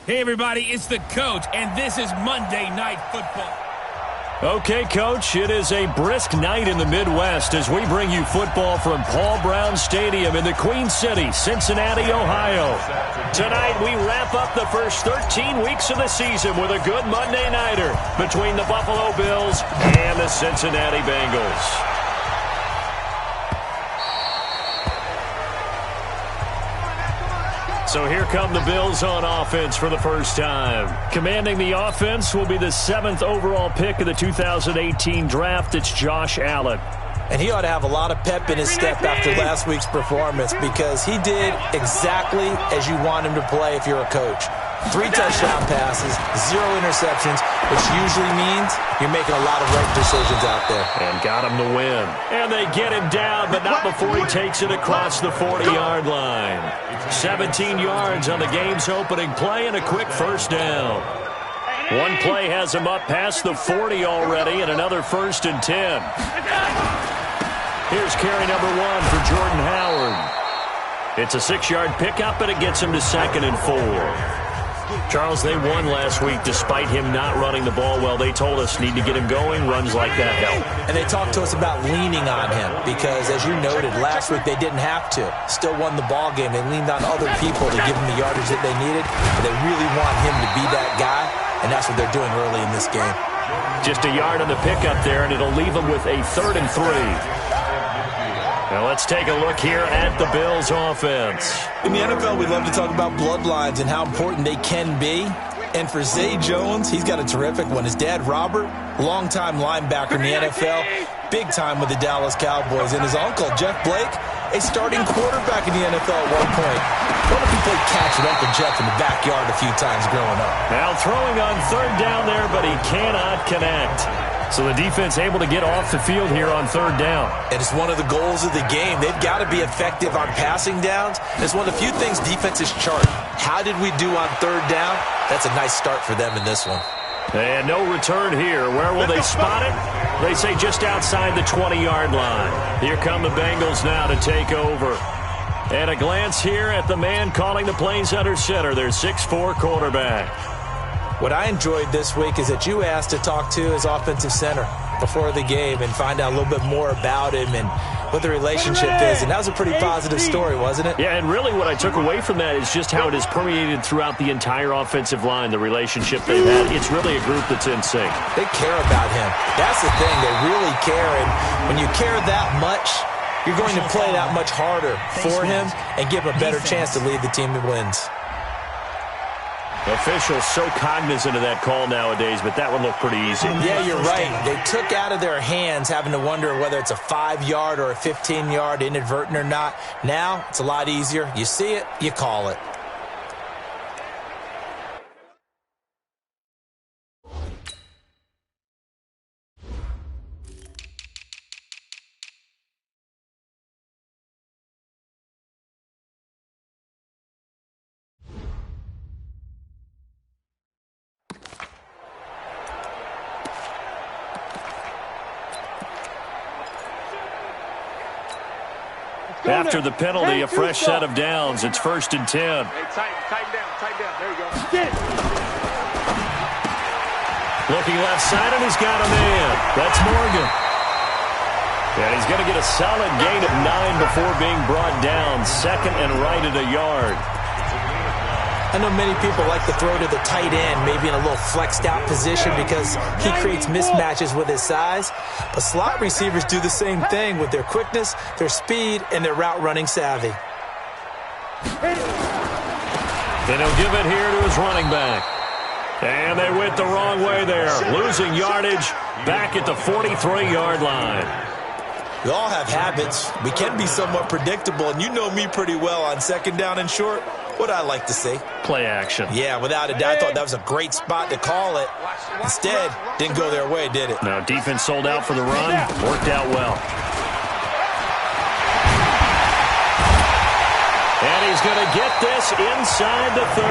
Hey, everybody, it's the coach, and this is Monday Night Football. Okay, Coach, it is a brisk night in the Midwest as we bring you football from Paul Brown Stadium in the Queen City, Cincinnati, Ohio. Tonight, we wrap up the first 13 weeks of the season with a good Monday nighter between the Buffalo Bills and the Cincinnati Bengals. So here come the Bills on offense for the first time. Commanding the offense will be the 7th overall pick of the 2018 draft. It's Josh Allen. And he ought to have a lot of pep in his step after last week's performance because he did exactly as you want him to play if you're a coach. 3 touchdown passes, 0 interceptions, which usually means you're making a lot of right decisions out there. And got him to win. And they get him down, but not before he takes it across the 40-yard line. 17 yards on the game's opening play and a quick first down. One play has him up past the 40 already and another 1st and 10. Here's carry number 1 for Jordan Howard. It's a 6-yard pickup, and it gets him to 2nd and 4. Charles, they won last week despite him not running the ball well. They told us need to get him going. Runs like that help. And they talked to us about leaning on him because, as you noted, last week they didn't have to. Still won the ball game. They leaned on other people to give him the yardage that they needed. But they really want him to be that guy, and that's what they're doing early in this game. Just a yard on the pickup there, and it'll leave them with a 3rd and 3. Now let's take a look here at the Bills' offense. In the NFL, we love to talk about bloodlines and how important they can be. And for Zay Jones, he's got a terrific one. His dad, Robert, longtime linebacker in the NFL, big time with the Dallas Cowboys. And his uncle, Jeff Blake, a starting quarterback in the NFL at one point. What if he played catch with Uncle Jeff in the backyard a few times growing up? Now throwing on 3rd down there, but he cannot connect. So the defense able to get off the field here on 3rd down. And it's one of the goals of the game. They've got to be effective on passing downs. It's one of the few things defenses chart. How did we do on 3rd down? That's a nice start for them in this one. And no return here. Where will they spot it? They say just outside the 20-yard line. Here come the Bengals now to take over. And a glance here at the man calling the plays under center, their 6'4" quarterback. What I enjoyed this week is that you asked to talk to his offensive center before the game and find out a little bit more about him and what the relationship is. And that was a pretty positive story, wasn't it? Yeah, and really what I took away from that is just how it has permeated throughout the entire offensive line, the relationship they've had. It's really a group that's in sync. They care about him. That's the thing. They really care. And when you care that much, you're going to play that much harder for him and give him a better chance to lead the team that wins. Officials so cognizant of that call nowadays, but that one looked pretty easy. Yeah, you're right. They took out of their hands having to wonder whether it's a 5-yard or a 15-yard, inadvertent or not. Now, it's a lot easier. You see it, you call it. After the penalty, a fresh set of downs. It's 1st and 10. Hey, tighten down. There you go. Looking left side, and he's got a man. That's Morgan. And he's going to get a solid gain of 9 before being brought down. 2nd and right at a yard. I know many people like to throw to the tight end, maybe in a little flexed out position because he creates mismatches with his size. But slot receivers do the same thing with their quickness, their speed, and their route running savvy. Then he'll give it here to his running back. And they went the wrong way there, losing yardage back at the 43-yard line. We all have habits. We can be somewhat predictable, and you know me pretty well on 2nd down and short. What I like to see. Play action. Yeah, without a doubt. I thought that was a great spot to call it. Instead, didn't go their way, did it? Now, defense sold out for the run. Worked out well. And he's going to get this inside the 30.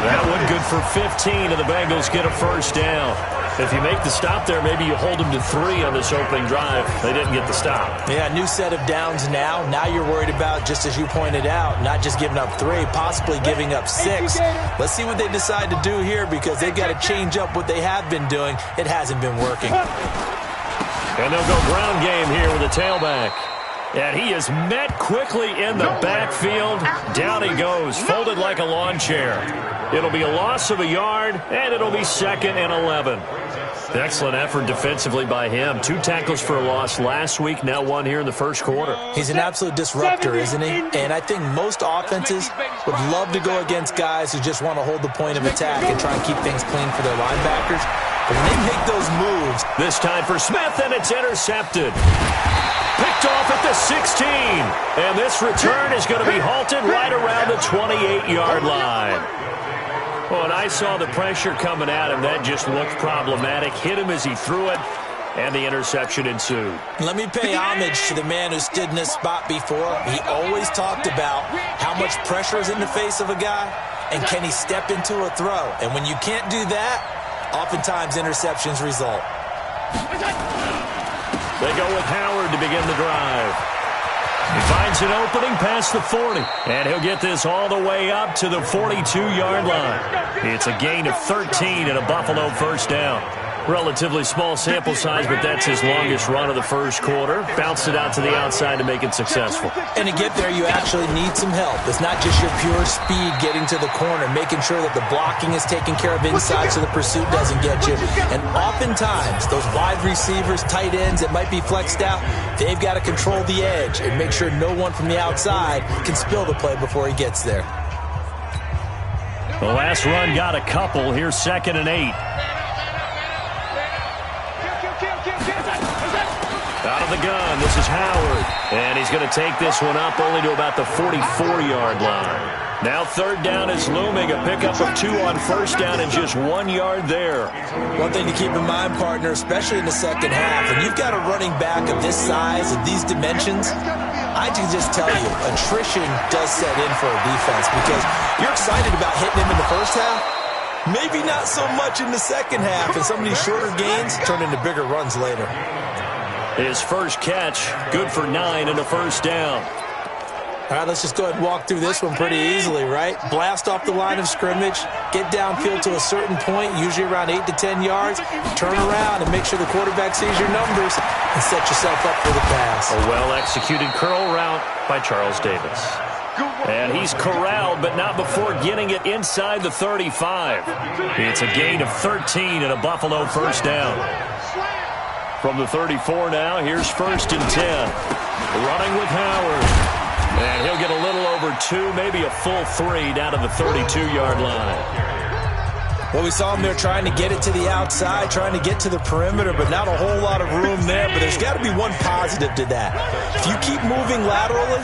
That one good for 15, and the Bengals get a 1st down. If you make the stop there, maybe you hold them to 3 on this opening drive. They didn't get the stop. Yeah, new set of downs now. Now you're worried about, just as you pointed out, not just giving up 3, possibly giving up 6. Let's see what they decide to do here, because they've got to change up what they have been doing. It hasn't been working. And they'll go ground game here with a tailback. And he is met quickly in the backfield. Down he goes, folded like a lawn chair. It'll be a loss of a yard, and it'll be 2nd and 11. Excellent effort defensively by him. 2 tackles for a loss last week, now 1 here in the first quarter. He's an absolute disruptor, isn't he? And I think most offenses would love to go against guys who just want to hold the point of attack and try and keep things clean for their linebackers. But when they make those moves... This time for Smith, and it's intercepted. Picked off at the 16. And this return is going to be halted right around the 28-yard line. Well, and I saw the pressure coming at him. That just looked problematic. Hit him as he threw it, and the interception ensued. Let me pay homage to the man who stood in this spot before. He always talked about how much pressure is in the face of a guy, and can he step into a throw. And when you can't do that, oftentimes interceptions result. They go with Howard to begin the drive. He finds an opening past the 40, and he'll get this all the way up to the 42-yard line. It's a gain of 13 and a Buffalo first down. Relatively small sample size, but that's his longest run of the first quarter. Bounced it out to the outside to make it successful. And to get there, you actually need some help. It's not just your pure speed getting to the corner, making sure that the blocking is taken care of inside so the pursuit doesn't get you. And oftentimes, those wide receivers, tight ends that might be flexed out, they've got to control the edge and make sure no one from the outside can spill the play before he gets there. The last run got a couple. Here's 2nd and 8. Out of the gun, this is Howard. And he's going to take this one up only to about the 44-yard line. Now 3rd down is looming. A pickup of 2 on 1st down and just 1 yard there. One thing to keep in mind, partner, especially in the second half, when you've got a running back of this size, of these dimensions, I can just tell you, attrition does set in for a defense, because you're excited about hitting him in the first half. Maybe not so much in the second half, and some of these shorter gains turn into bigger runs later. His first catch, good for 9 and a first down. All right, let's just go ahead and walk through this one pretty easily, right? Blast off the line of scrimmage, get downfield to a certain point, usually around 8 to 10 yards, turn around and make sure the quarterback sees your numbers and set yourself up for the pass. A well-executed curl route by Charles Davis. And he's corralled, but not before getting it inside the 35. It's a gain of 13 and a Buffalo first down. From the 34 now, here's 1st and 10. Running with Howard. And he'll get a little over 2, maybe a full 3 down to the 32-yard line. Well, we saw him there trying to get it to the outside, trying to get to the perimeter, but not a whole lot of room there. But there's got to be one positive to that. If you keep moving laterally,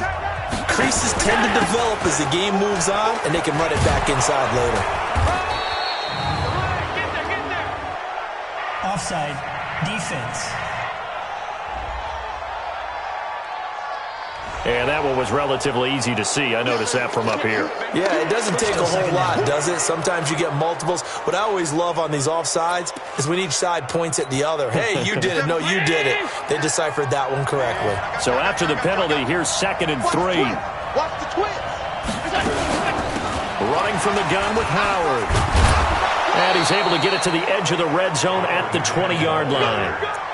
creases tend to develop as the game moves on, and they can run it back inside later. Offside. Defense. And that one was relatively easy to see. I noticed that from up here. Yeah, it doesn't take a whole lot, does it? Sometimes you get multiples. What I always love on these offsides is when each side points at the other. Hey, you did it. No, you did it. They deciphered that one correctly. So after the penalty, here's 2nd and 3. Watch the twitch. Running from the gun with Howard. And he's able to get it to the edge of the red zone at the 20-yard line.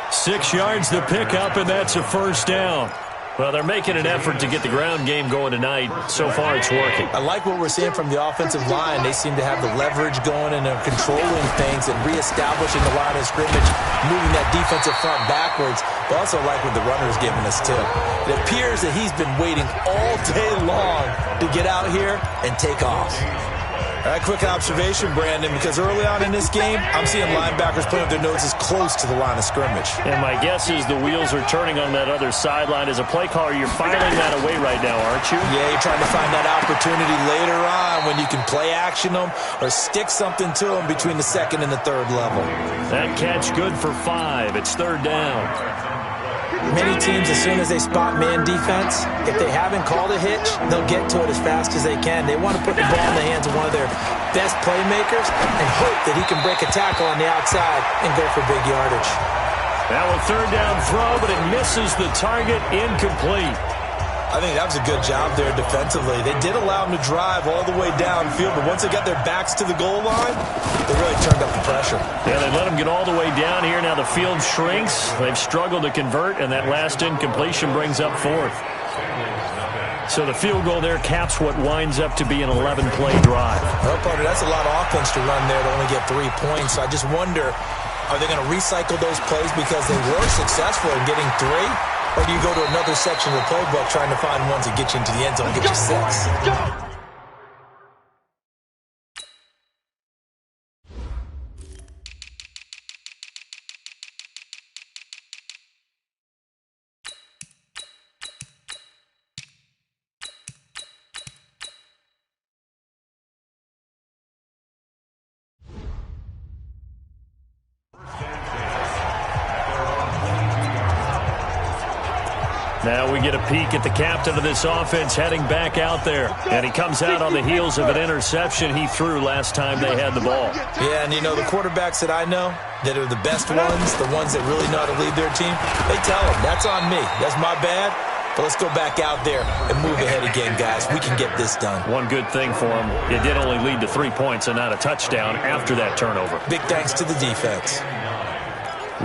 6 yards the pickup, and that's a first down. Well, they're making an effort to get the ground game going tonight. So far, it's working. I like what we're seeing from the offensive line. They seem to have the leverage going and they're controlling things and reestablishing the line of scrimmage, moving that defensive front backwards. But also like what the runner's giving us, too. It appears that he's been waiting all day long to get out here and take off. All right, quick observation, Brandon, because early on in this game, I'm seeing linebackers playing with their noses close to the line of scrimmage. And my guess is the wheels are turning on that other sideline. As a play caller, you're filing that away right now, aren't you? Yeah, you're trying to find that opportunity later on when you can play action them or stick something to them between the 2nd and the 3rd level. That catch good for 5. It's 3rd down. Many teams, as soon as they spot man defense, if they haven't called a hitch, they'll get to it as fast as they can. They want to put the ball in the hands of one of their best playmakers and hope that he can break a tackle on the outside and go for big yardage. Now a third down throw, but it misses the target, incomplete. I think that was a good job there defensively. They did allow them to drive all the way downfield, but once they got their backs to the goal line, they really turned up the pressure. Yeah, they let them get all the way down here. Now the field shrinks. They've struggled to convert, and that last incompletion brings up fourth. So the field goal there caps what winds up to be an 11-play drive. Well, partner, that's a lot of offense to run there to only get 3 points. So I just wonder, are they going to recycle those plays because they were successful in getting 3? Or do you go to another section of the playbook trying to find ones that get you into the end zone and get you 6? Now we get a peek at the captain of this offense heading back out there. And he comes out on the heels of an interception he threw last time they had the ball. Yeah, and you know, the quarterbacks that I know that are the best ones, the ones that really know how to lead their team, they tell them, that's on me. That's my bad. But let's go back out there and move ahead again, guys. We can get this done. One good thing for him, it did only lead to 3 points and not a touchdown after that turnover. Big thanks to the defense.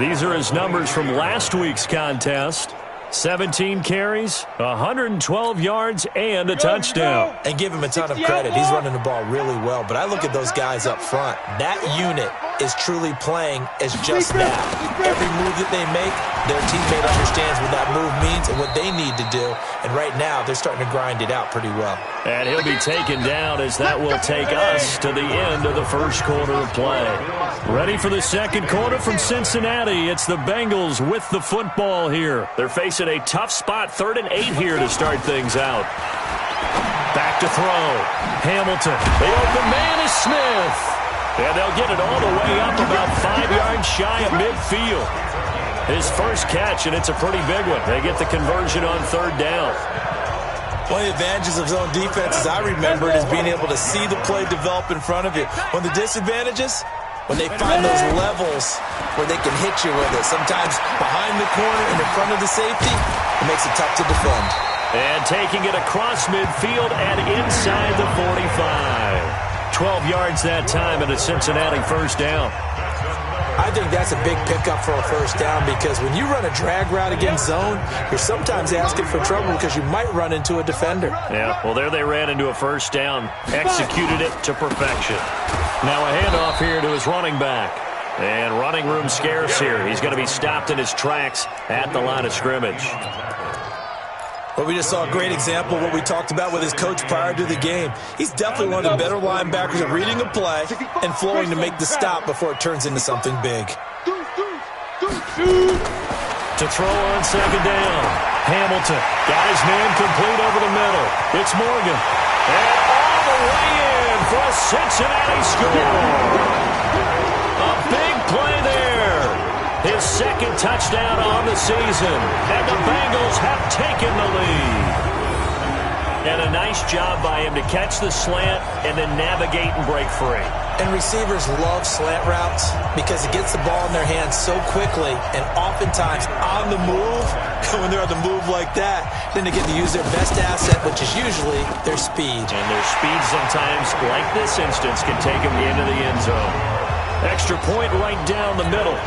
These are his numbers from last week's contest. 17 carries, 112 yards, and a touchdown. And give him a ton of credit. He's running the ball really well. But I look at those guys up front. That unit is truly playing as just that. Every move that they make, their teammate understands what that move means and what they need to do. And right now, they're starting to grind it out pretty well. And he'll be taken down as that will take us to the end of the first quarter of play. Ready for the second quarter from Cincinnati. It's the Bengals with the football here. They're facing a tough spot, 3rd and 8 here to start things out. Back to throw. Hamilton. The open man is Smith. And they'll get it all the way up about 5 yards shy of midfield. His first catch, and it's a pretty big one. They get the conversion on 3rd down. One of the advantages of zone defense, as I remember it, is being able to see the play develop in front of you. One of the disadvantages, when they find those levels where they can hit you with it, sometimes behind the corner and in front of the safety, it makes it tough to defend. And taking it across midfield and inside the 45. 12 yards that time and a Cincinnati first down. I think that's a big pickup for a first down because when you run a drag route against zone, you're sometimes asking for trouble because you might run into a defender. Yeah, well, there they ran into a first down, executed it to perfection. Now a handoff here to his running back. And running room scarce here. He's going to be stopped in his tracks at the line of scrimmage. Well, we just saw a great example of what we talked about with his coach prior to the game. He's definitely one of the better linebackers at reading a play and flowing to make the stop before it turns into something big. To throw on second down. Hamilton got his man complete over the middle. It's Morgan. And all the way in for a Cincinnati score. A big play there. His second touchdown on the season. And the Bengals have taken the lead. And a nice job by him to catch the slant and then navigate and break free. And receivers love slant routes because it gets the ball in their hands so quickly and oftentimes on the move. When they're on the move like that, then they get to use their best asset, which is usually their speed. And their speed sometimes, like this instance, can take them into the end zone. Extra point right down the middle.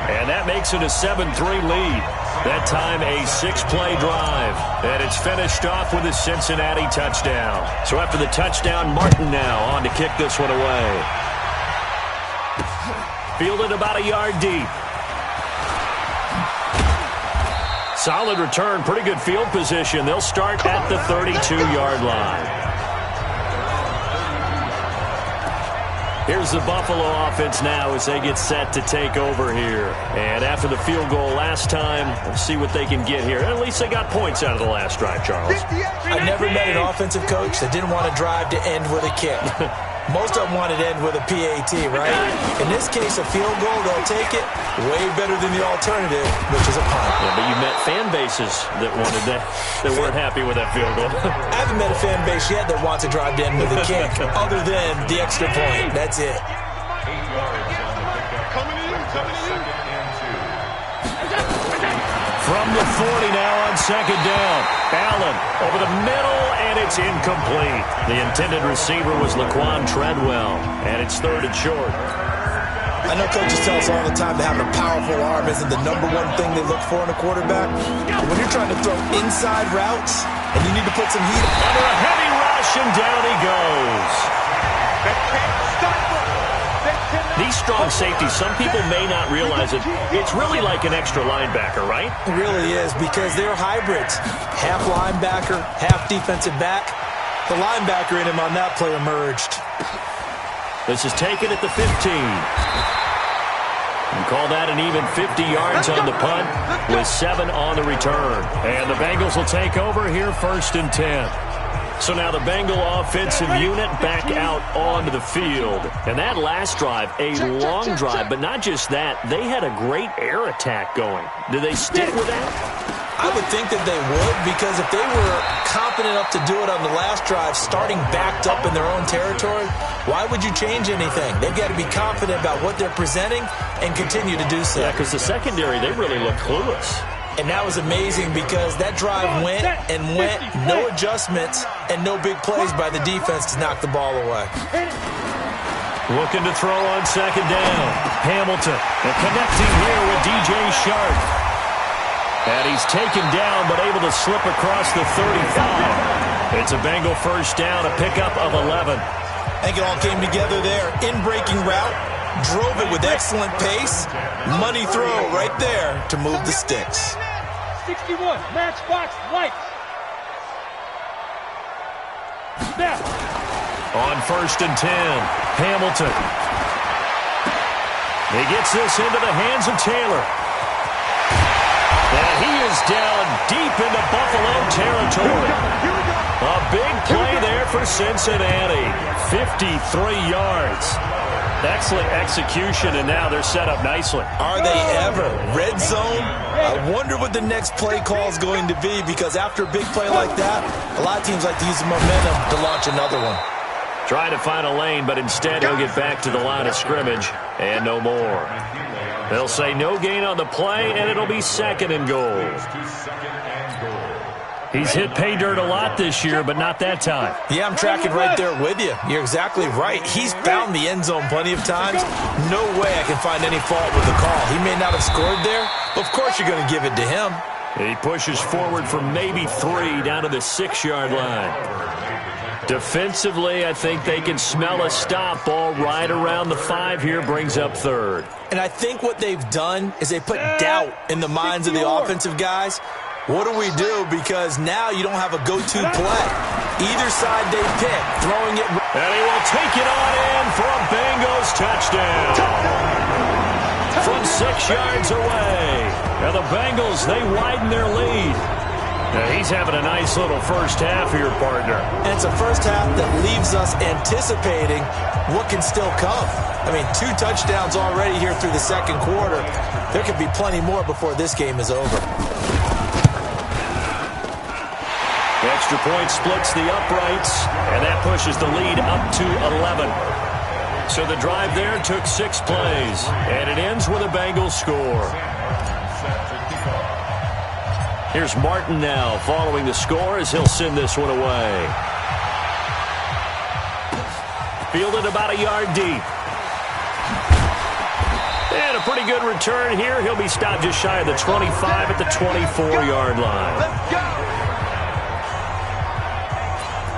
And that makes it a 7-3 lead. That time a 6-play drive. And it's finished off with a Cincinnati touchdown. So after the touchdown, Martin now on to kick this one away. Fielded about a yard deep. Solid return, pretty good field position. They'll start at the 32-yard line. Here's the Buffalo offense now as they get set to take over here. And after the field goal last time, we'll see what they can get here. At least they got points out of the last drive, Charles. I've never met an offensive coach that didn't want to drive to end with a kick. Most of them want it end with a PAT, right? In this case, a field goal, they'll take it way better than the alternative, which is a punt. Yeah, but you met fan bases that wanted that weren't happy with that field goal. I haven't met a fan base yet that wants to drive to end with a kick, other than the extra point. That's it. From the 40 now on second down. Allen over the middle, and it's incomplete. The intended receiver was Laquan Treadwell, and it's third and short. I know coaches tell us all the time that having a powerful arm isn't the number one thing they look for in a quarterback. But when you're trying to throw inside routes and you need to put some heat under a heavy rush, and down he goes. These strong safeties, some people may not realize it. It's really like an extra linebacker, right? It really is, because they're hybrids. Half linebacker, half defensive back. The linebacker in him on that play emerged. This is taken at the 15. You call that an even 50 yards on the punt with 7 on the return. And the Bengals will take over here, 1st and 10. So now the Bengal offensive unit back out onto the field. And that last drive, a long drive, but not just that. They had a great air attack going. Do they stick with that? I would think that they would, because if they were confident enough to do it on the last drive, starting backed up in their own territory, why would you change anything? They've got to be confident about what they're presenting and continue to do so. Yeah, because the secondary, they really looked clueless. And that was amazing, because that drive went and went, no adjustments and no big plays by the defense to knock the ball away. Looking to throw on second down. Hamilton, and connecting here with DJ Sharp. And he's taken down, but able to slip across the 35. It's a Bengal first down, a pickup of 11. I think it all came together there. In-breaking route, drove it with excellent pace. Money throw right there to move the sticks. 61, matchbox lights. Snap. On 1st and 10, Hamilton. He gets this into the hands of Taylor. And he is down deep into Buffalo territory. A big play there for Cincinnati. 53 yards. Excellent execution, and now they're set up nicely. Are they ever? Red zone? I wonder what the next play call is going to be, because after a big play like that, a lot of teams like to use the momentum to launch another one. Trying to find a lane, but instead he'll get back to the line of scrimmage, and no more. They'll say no gain on the play, and it'll be 2nd and goal. He's hit pay dirt a lot this year, but not that time. Yeah, I'm tracking right there with you. You're exactly right. He's found the end zone plenty of times. No way I can find any fault with the call. He may not have scored there, but of course you're going to give it to him. He pushes forward for maybe 3 down to the 6-yard line. Defensively, I think they can smell a stop. Ball right around the 5 here, brings up 3rd. And I think what they've done is they put doubt in the minds of the offensive guys. What do we do? Because now you don't have a go-to play. Either side they pick, throwing it. And he will take it on in for a Bengals touchdown. From 6 yards away. Now the Bengals, they widen their lead. Now he's having a nice little first half here, partner. And it's a first half that leaves us anticipating what can still come. I mean, 2 touchdowns already here through the second quarter. There could be plenty more before this game is over. Extra point splits the uprights, and that pushes the lead up to 11. So the drive there took 6 plays, and it ends with a Bengals score. Here's Martin now following the score as he'll send this one away. Fielded about a yard deep. And a pretty good return here. He'll be stopped just shy of the 25 at the 24-yard line. Let's go.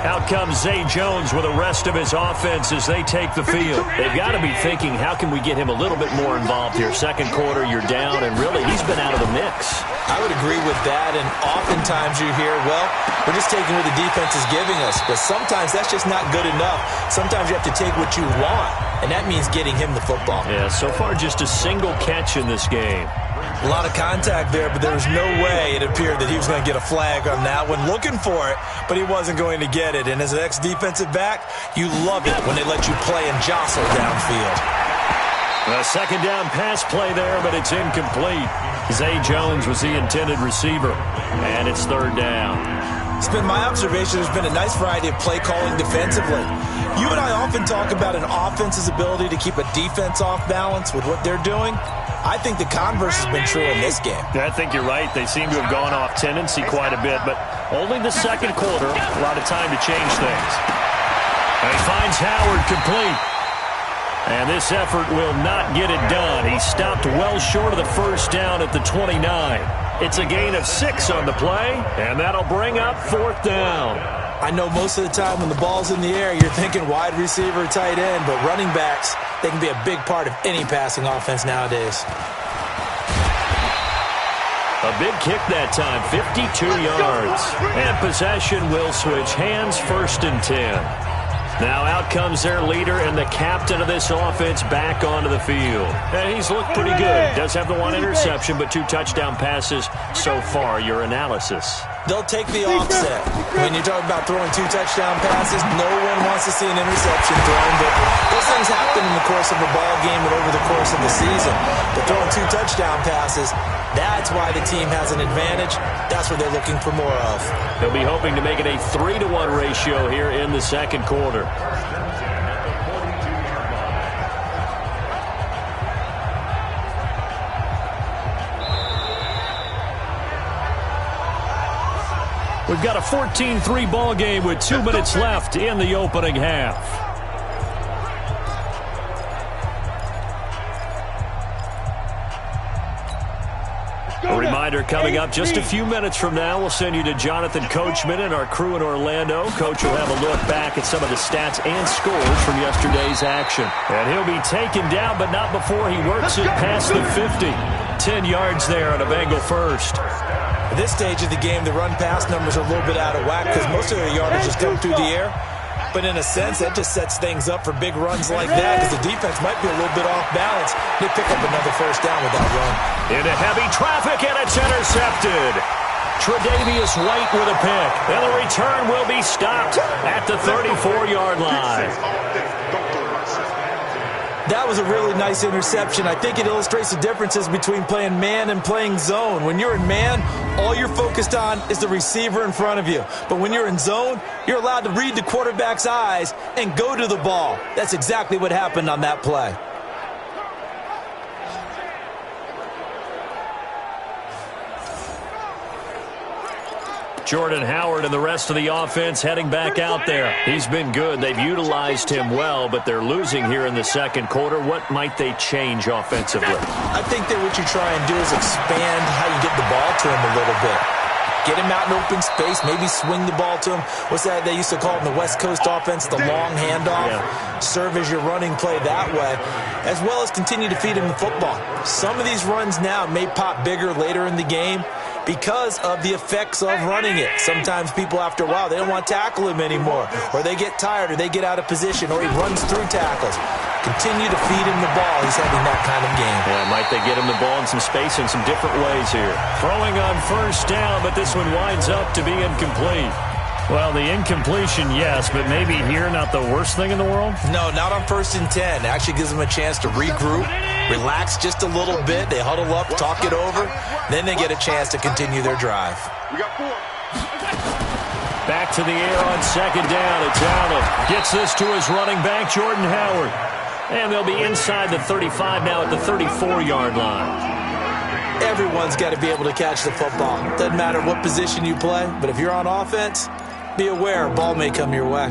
Out comes Zay Jones with the rest of his offense as they take the field. They've got to be thinking, how can we get him a little bit more involved here? Second quarter, you're down, and really, he's been out of the mix. I would agree with that, and oftentimes you hear, well, we're just taking what the defense is giving us. But sometimes that's just not good enough. Sometimes you have to take what you want, and that means getting him the football. Yeah, so far just a single catch in this game. A lot of contact there, but there was no way it appeared that he was going to get a flag on that one. Looking for it, but he wasn't going to get it. And as an ex-defensive back, you love it when they let you play and jostle downfield. A second down pass play there, but it's incomplete. Zay Jones was the intended receiver, and it's third down. It's been my observation there's been a nice variety of play calling defensively. You and I often talk about an offense's ability to keep a defense off balance with what they're doing. I think the converse has been true in this game. I think you're right. They seem to have gone off tendency quite a bit, but only the second quarter, a lot of time to change things. And he finds Howard complete. And this effort will not get it done. He stopped well short of the first down at the 29. It's a gain of 6 on the play, and that'll bring up fourth down. I know most of the time when the ball's in the air, you're thinking wide receiver, tight end, but running backs, they can be a big part of any passing offense nowadays. A big kick that time, 52 yards. And possession will switch hands, 1st and 10. Now out comes their leader and the captain of this offense back onto the field. And he's looked pretty good. Does have the 1 interception, but 2 touchdown passes so far. Your analysis. They'll take the offset. When you're talking about throwing 2 touchdown passes, no one wants to see an interception thrown, but those things happen in the course of a ball game and over the course of the season. But throwing 2 touchdown passes, that's why the team has an advantage. That's what they're looking for more of. They'll be hoping to make it a 3-to-1 ratio here in the second quarter. We've got a 14-3 ball game with 2 minutes left in the opening half. A reminder coming up just a few minutes from now. We'll send you to Jonathan Coachman and our crew in Orlando. Coach will have a look back at some of the stats and scores from yesterday's action. And he'll be taken down, but not before he works it past the 50. 10 yards there on a Bengal first. At this stage of the game, the run-pass numbers are a little bit out of whack because most of their yardage just come through the air. But in a sense, that just sets things up for big runs like that because the defense might be a little bit off balance. They pick up another first down with that run. Into heavy traffic, and it's intercepted. Tre'Davious White with a pick. And the return will be stopped at the 34-yard line. That was a really nice interception. I think it illustrates the differences between playing man and playing zone. When you're in man, all you're focused on is the receiver in front of you. But when you're in zone, you're allowed to read the quarterback's eyes and go to the ball. That's exactly what happened on that play. Jordan Howard and the rest of the offense heading back out there. He's been good. They've utilized him well, but they're losing here in the second quarter. What might they change offensively? I think that what you try and do is expand how you get the ball to him a little bit. Get him out in open space, maybe swing the ball to him. What's that they used to call it in the West Coast offense, the long handoff? Yeah. Serve as your running play that way, as well as continue to feed him the football. Some of these runs now may pop bigger later in the game because of the effects of running it. Sometimes people, after a while, they don't want to tackle him anymore, or they get tired, or they get out of position, or he runs through tackles. Continue to feed him the ball. He's having that kind of game. Yeah, might they get him the ball in some space in some different ways here. Throwing on first down, but this one winds up to be incomplete. Well, the incompletion, yes, but maybe here not the worst thing in the world? No, not on 1st and 10. It actually gives them a chance to regroup, relax just a little bit. They huddle up, talk it over. Then they get a chance to continue their drive. Back to the air on second down. It's Allen. Gets this to his running back, Jordan Howard. And they'll be inside the 35 now at the 34-yard line. Everyone's got to be able to catch the football. Doesn't matter what position you play, but if you're on offense, be aware a ball may come your way.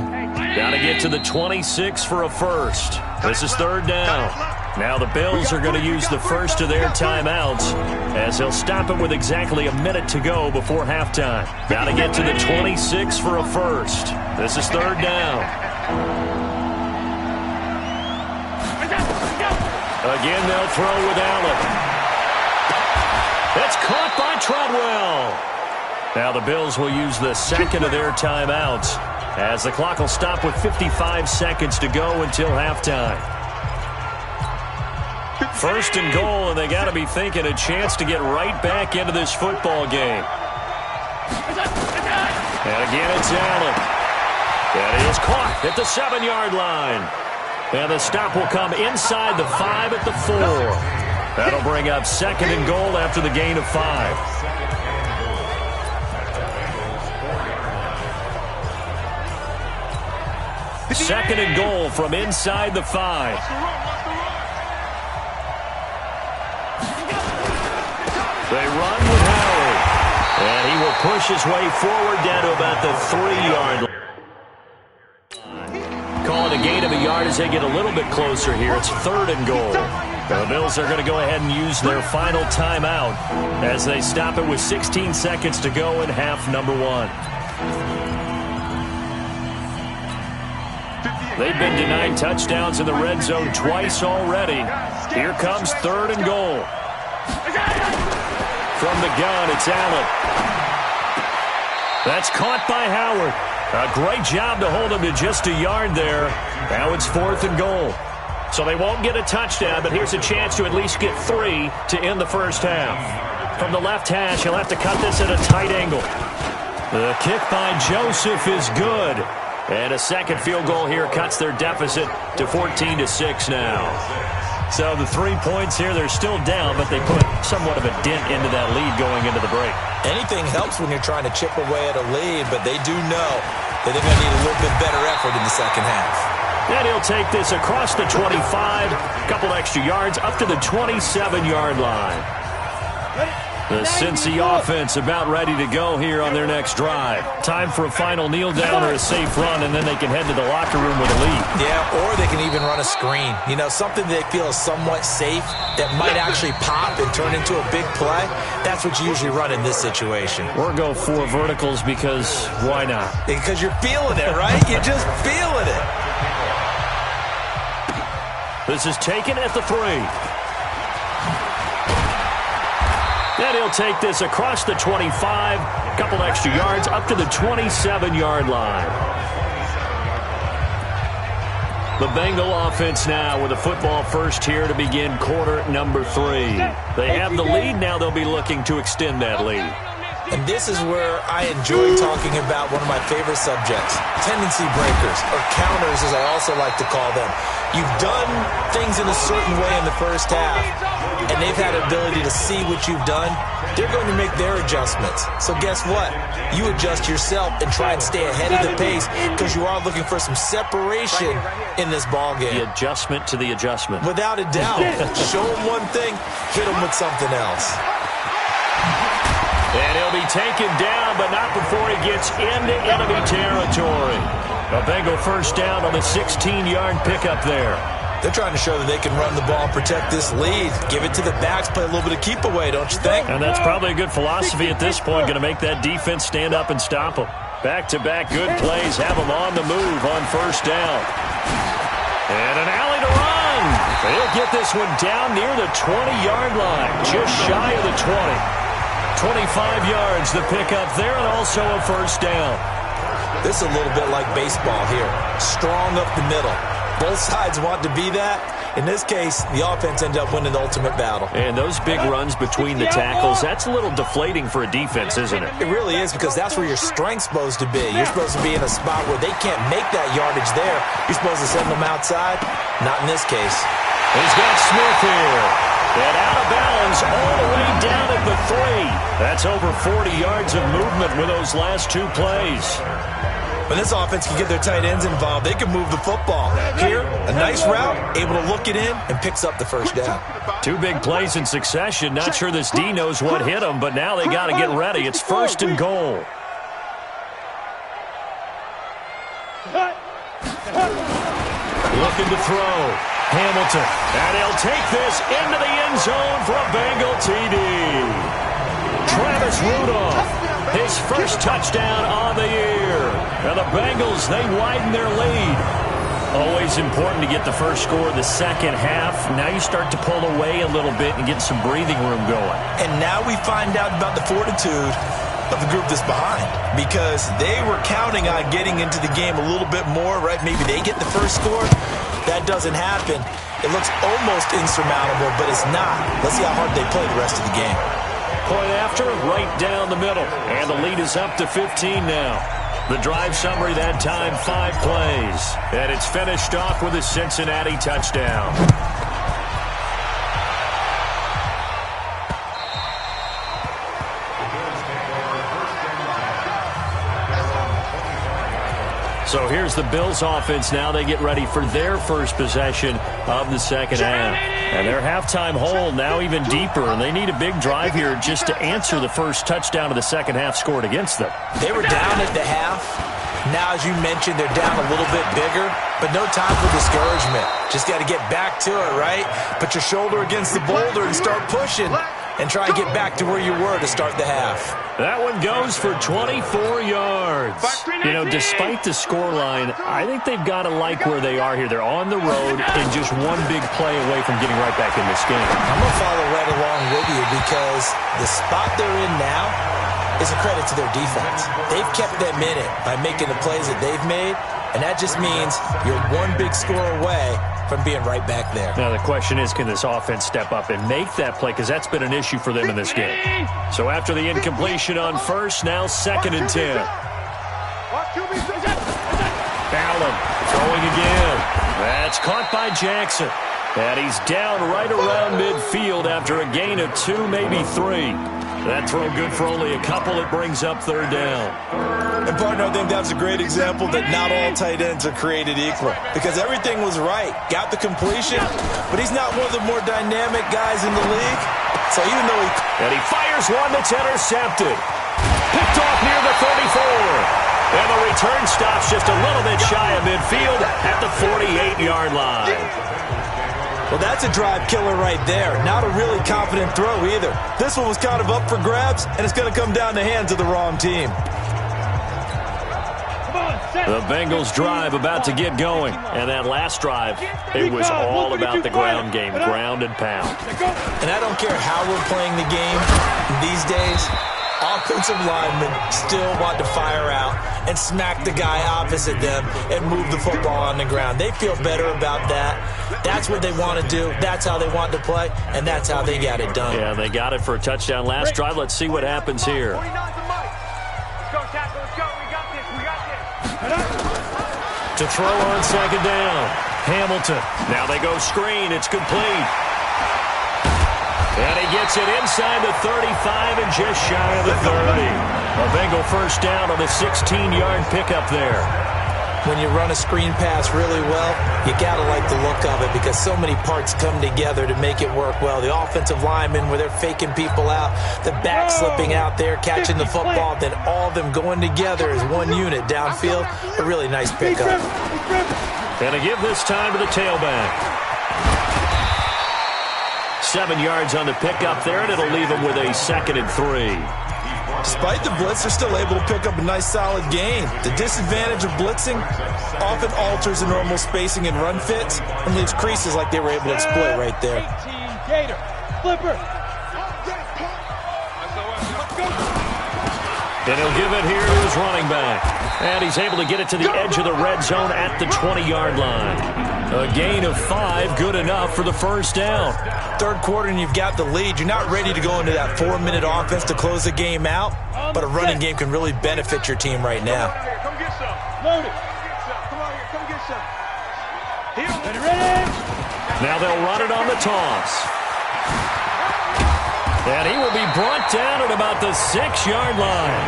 Got to get to the 26 for a first. This is third down. Now the Bills are going to use the first of their timeouts as they'll stop it with exactly a minute to go before halftime. Got to get to the 26 for a first. This is third down. Again, they'll throw with Allen. It's caught by Treadwell. Now the Bills will use the second of their timeouts as the clock will stop with 55 seconds to go until halftime. First and goal, and they got to be thinking a chance to get right back into this football game. And again, it's Allen. And he is caught at the 7-yard line. And the stop will come inside the 5 at the 4. That'll bring up second and goal after the gain of 5. Second and goal from inside the 5. They run with Howard. And he will push his way forward down to about the 3-yard line. Calling a gain of a yard as they get a little bit closer here. It's third and goal. The Bills are going to go ahead and use their final timeout as they stop it with 16 seconds to go in half number 1. They've been denied touchdowns in the red zone twice already. Here comes third and goal. From the gun, it's Allen. That's caught by Howard. A great job to hold him to just a yard there. Now it's fourth and goal. So they won't get a touchdown, but here's a chance to at least get 3 to end the first half. From the left hash, he'll have to cut this at a tight angle. The kick by Joseph is good. And a second field goal here cuts their deficit to 14-6 now. So the 3 points here, they're still down, but they put somewhat of a dent into that lead going into the break. Anything helps when you're trying to chip away at a lead, but they do know that they're going to need a little bit better effort in the second half. And he'll take this across the 25, a couple extra yards, up to the 27-yard line. The Cincy offense about ready to go here on their next drive. Time for a final kneel down or a safe run, and then they can head to the locker room with a lead. Yeah, or they can even run a screen. You know, something they feel is somewhat safe that might actually pop and turn into a big play. That's what you usually run in this situation. Or go 4 verticals because why not? Because you're feeling it, right? You're just feeling it. This is taken at the 3. And he'll take this across the 25, a couple extra yards, up to the 27-yard line. The Bengal offense now with a football first here to begin quarter number 3. They have the lead. Now they'll be looking to extend that lead. And this is where I enjoy talking about one of my favorite subjects, tendency breakers, or counters as I also like to call them. You've done things in a certain way in the first half, and they've had an ability to see what you've done. They're going to make their adjustments. So guess what? You adjust yourself and try and stay ahead of the pace because you are looking for some separation in this ball game. The adjustment to the adjustment. Without a doubt. Show them one thing, hit them with something else. And he'll be taken down, but not before he gets into enemy territory. A Bengal first down on the 16-yard pickup there. They're trying to show that they can run the ball, protect this lead, give it to the backs, play a little bit of keep away, don't you think? And that's probably a good philosophy at this point, going to make that defense stand up and stop them. Back-to-back good plays have them on the move on first down. And an alley to run. They'll get this one down near the 20-yard line, just shy of the 20. 25 yards, the pickup there, and also a first down. This is a little bit like baseball here. Strong up the middle. Both sides want to be that. In this case, the offense ended up winning the ultimate battle. And those big runs between the tackles, that's a little deflating for a defense, isn't it? It really is, because that's where your strength's supposed to be. You're supposed to be in a spot where they can't make that yardage there. You're supposed to send them outside. Not in this case. He's got Smith here. And out of bounds all the way down at the 3. That's over 40 yards of movement with those last 2 plays. When this offense can get their tight ends involved, they can move the football. Here, a nice route, able to look it in, and picks up the first down. 2 big plays in succession. Not sure this D knows what hit him, but now they got to get ready. It's first and goal. Looking to throw. Hamilton. And he'll take this into the end zone for a Bengal TD. Travis Rudolph, his first touchdown on the year. And the Bengals, they widen their lead. Always important to get the first score of the second half. Now you start to pull away a little bit and get some breathing room going. And now we find out about the fortitude of the group that's behind, because they were counting on getting into the game a little bit more, right? Maybe they get the first score. That doesn't happen. It looks almost insurmountable, but it's not. Let's see how hard they play the rest of the game. Point after, right down the middle. And the lead is up to 15 now. The drive summary that time, 5 plays. And it's finished off with a Cincinnati touchdown. So here's the Bills offense now. They get ready for their first possession of the second half. And their halftime hole now even deeper, and they need a big drive here just to answer the first touchdown of the second half scored against them. They were down at the half. Now, as you mentioned, they're down a little bit bigger, but no time for discouragement. Just got to get back to it, right? Put your shoulder against the boulder and start pushing and try and get back to where you were to start the half. That one goes for 24 yards. You know, despite the scoreline, I think they've got to like where they are here. They're on the road and just one big play away from getting right back in this game. I'm going to follow right along with you because the spot they're in now is a credit to their defense. They've kept them in it by making the plays that they've made, and that just means you're one big score away from being right back there. Now the question is, can this offense step up and make that play? Because that's been an issue for them in this game. So after the incompletion on first, now 2nd and 10. Allen throwing again. That's caught by Jackson. And he's down right around midfield after a gain of 2, maybe 3. That throw good for only a couple. It brings up 3rd down. And, partner, I think that's a great example that not all tight ends are created equal. Because everything was right. Got the completion, but he's not one of the more dynamic guys in the league. So even though And he fires one that's intercepted. Picked off near the 34. And the return stops just a little bit shy of midfield at the 48-yard line. Well, that's a drive killer right there. Not a really confident throw either. This one was kind of up for grabs, and it's going to come down the hands of the wrong team. The Bengals drive about to get going. And that last drive, it was all about the ground game, ground and pound. And I don't care how we're playing the game these days, offensive linemen still want to fire out and smack the guy opposite them and move the football on the ground. They feel better about that. That's what they want to do. That's how they want to play, and that's how they got it done. Yeah, they got it for a touchdown last drive. Let's see what happens here. To throw on 2nd down, Hamilton. Now they go screen. It's complete. And he gets it inside the 35 and just shy of the 30. A Bengal first down on a 16-yard pickup there. When you run a screen pass really well, you got to like the look of it because so many parts come together to make it work well. The offensive linemen, where they're faking people out, the back slipping out there, catching the football, then all of them going together as one unit downfield. A really nice pickup. And to give this time to the tailback. 7 yards on the pickup there, and it'll leave them with a 2nd and 3. Despite the blitz, they're still able to pick up a nice, solid gain. The disadvantage of blitzing often alters the normal spacing and run fits and leaves creases like they were able to exploit right there. Gator, flipper. And he'll give it here to his running back. And he's able to get it to the edge of the red zone at the 20-yard line. A gain of 5, good enough for the first down. 3rd quarter and you've got the lead. You're not ready to go into that 4-minute offense to close the game out, but a running game can really benefit your team right now. Come get some. Load it. Come on here. Come get some. Ready? Now they'll run it on the toss. And he will be brought down at about the 6-yard line.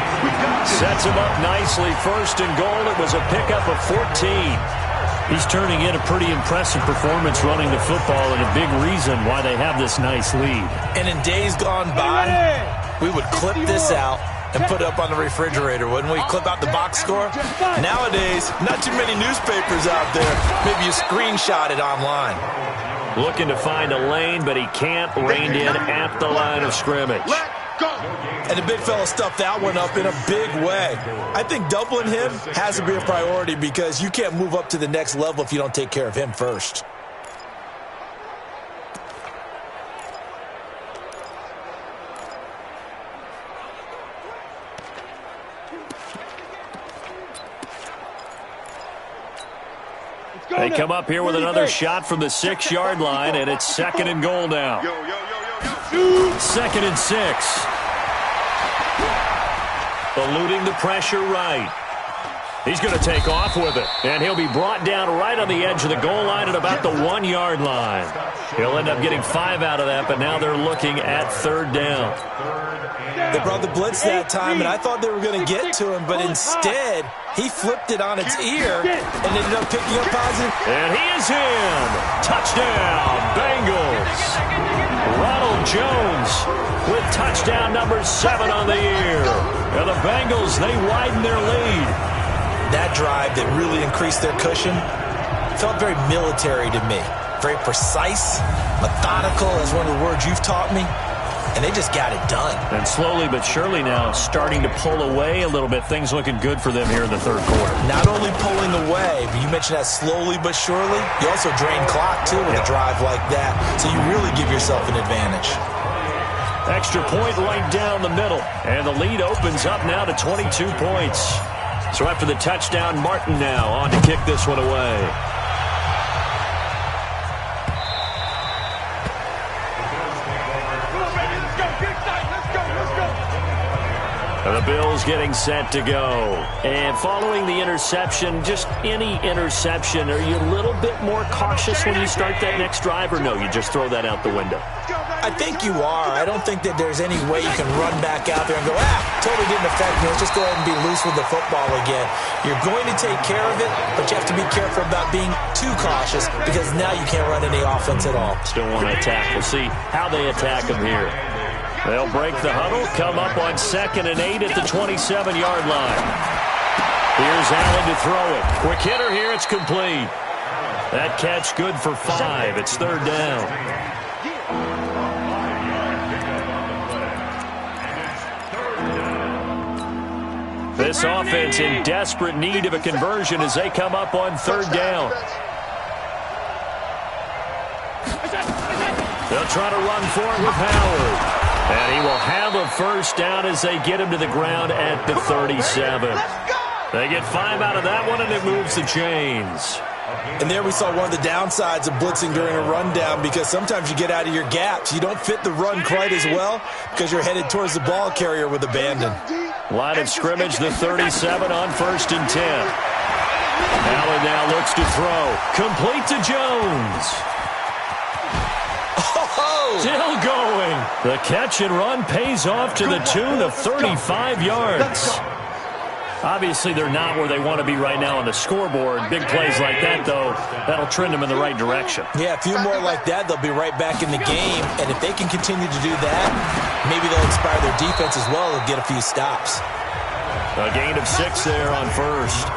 Sets him up nicely. 1st and goal. It was a pickup of 14. He's turning in a pretty impressive performance running the football and a big reason why they have this nice lead. And in days gone by, we would clip this out and put it up on the refrigerator, wouldn't we? Clip out the box score. Nowadays, not too many newspapers out there. Maybe you screenshot it online. Looking to find a lane, but he can't. Reined in at the line of scrimmage. And the big fella stuffed that one up in a big way. I think doubling him has to be a priority because you can't move up to the next level if you don't take care of him first. They come up here with another shot from the 6-yard line, and it's 2nd and goal now. 2nd and 6. Eluding the pressure right. He's going to take off with it, and he'll be brought down right on the edge of the goal line at about the 1-yard line. He'll end up getting 5 out of that, but now they're looking at 3rd down. They brought the blitz that time, and I thought they were going to get to him, but instead, he flipped it on its ear and ended up picking up positive. And he is in. Touchdown, Bengals. Ronald Jones with touchdown number 7 on the year. And the Bengals, they widen their lead. That drive that really increased their cushion felt very military to me. Very precise, methodical, that's one of the words you've taught me. And they just got it done. And slowly but surely now starting to pull away a little bit. Things looking good for them here in the 3rd quarter. Not only pulling away, but you mentioned that slowly but surely. You also drain clock, too, with a drive like that. So you really give yourself an advantage. Extra point right down the middle. And the lead opens up now to 22 points. So after the touchdown, Martin now on to kick this one away. And the Bills getting set to go. And following the interception, just any interception, are you a little bit more cautious when you start that next drive, or no, you just throw that out the window? I think you are. I don't think that there's any way you can run back out there and go, totally didn't affect me. Let's just go ahead and be loose with the football again. You're going to take care of it, but you have to be careful about being too cautious because now you can't run any offense at all. Still want to attack. We'll see how they attack them here. They'll break the huddle, come up on 2nd and 8 at the 27-yard line. Here's Allen to throw it. Quick hitter here, it's complete. That catch good for 5. It's 3rd down. This offense in desperate need of a conversion as they come up on 3rd down. They'll try to run for it with Howard. And he will have a 1st down as they get him to the ground at the 37. They get 5 out of that one, and it moves the chains. And there we saw one of the downsides of blitzing during a rundown because sometimes you get out of your gaps. You don't fit the run quite as well because you're headed towards the ball carrier with abandon. Line of scrimmage, the 37 on 1st and 10. Allen now looks to throw. Complete to Jones. Still going. The catch and run pays off to the tune of 35 yards. Obviously, they're not where they want to be right now on the scoreboard. Big plays like that, though, that'll trend them in the right direction. Yeah, a few more like that, they'll be right back in the game. And if they can continue to do that, maybe they'll inspire their defense as well and get a few stops. A gain of 6 there on 1st.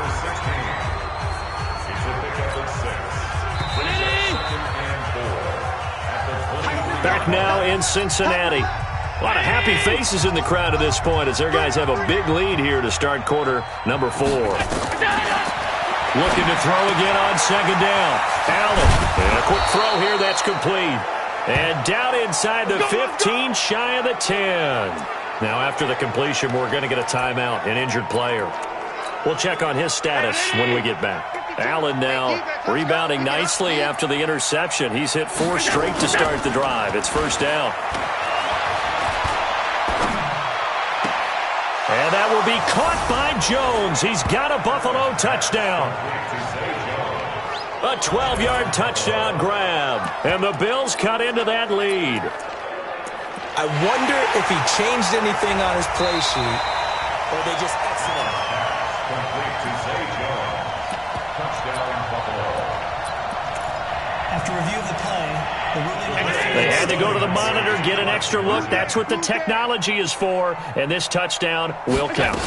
Back now in Cincinnati. A lot of happy faces in the crowd at this point as their guys have a big lead here to start quarter number 4. Looking to throw again on 2nd down. Allen, and a quick throw here, that's complete. And down inside the 15, shy of the 10. Now after the completion, we're going to get a timeout, an injured player. We'll check on his status when we get back. Allen now rebounding nicely after the interception. He's hit 4 straight to start the drive. It's 1st down. And that will be caught by Jones. He's got a Buffalo touchdown. A 12-yard touchdown grab. And the Bills cut into that lead. I wonder if he changed anything on his play sheet or they just exited. After review of the play, the ruling on the field. They had to go to the monitor, get an extra look. That's what the technology is for, and this touchdown will count.